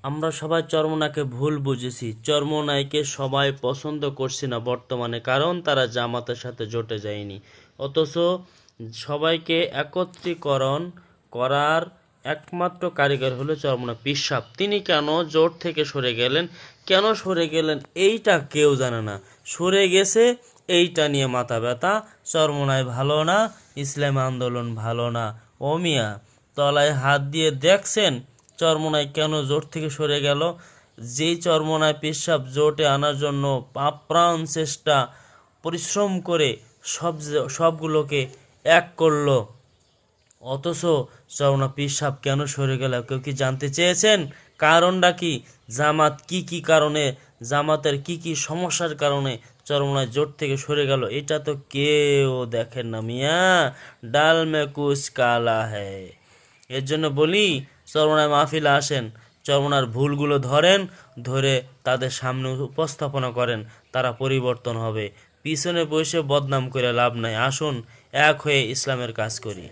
আমরা সবাই চরমোনাইকে ভুল বুঝেছি। চরমোনাইকে সবাই পছন্দ করছে না বর্তমানে, কারণ তারা জামাতের সাথে জোটে যায়নি। অথচ সবাইকে একত্রীকরণ করার একমাত্র কারিগর হলো চরমোনাই পীর সাহেব। তিনি কেন জোট থেকে সরে গেলেন, কেন সরে গেলেন এইটা কেউ জানে না। সরে গেছে এইটা নিয়ে মাথা ব্যথা। চরমোনাই ভালো না, ইসলাম আন্দোলন ভালো না। ও মিয়া, তলায় হাত দিয়ে দেখছেন চরমোনাই কেন জোট থেকে সরে গেল? যেই চরমোনাই পীর সাহেব জোটে আনার জন্য আপ্রাণ চেষ্টা পরিশ্রম করে সবগুলোকে এক করলো, অথচ চরমোনাই পীর সাহেব কেন সরে গেল কেউ কি জানতে চেয়েছেন? কারণটা কি? জামাত কি কারণে, জামাতের কি সমস্যার কারণে চরমোনাই জোট থেকে সরে গেল, এটা তো কেউ দেখেন না মিয়া। ডাল মে কুছ কালা হ্যায়। এর জন্য বলি, চরমোনাই মাহফিলে আসেন, চরমোনার ভুলগুলো ধরে তাদের সামনে উপস্থাপনা করেন, তারা পরিবর্তন হবে। পিছনে বসে বদনাম করে লাভ নাই। আসুন এক হয়ে ইসলামের কাজ করি।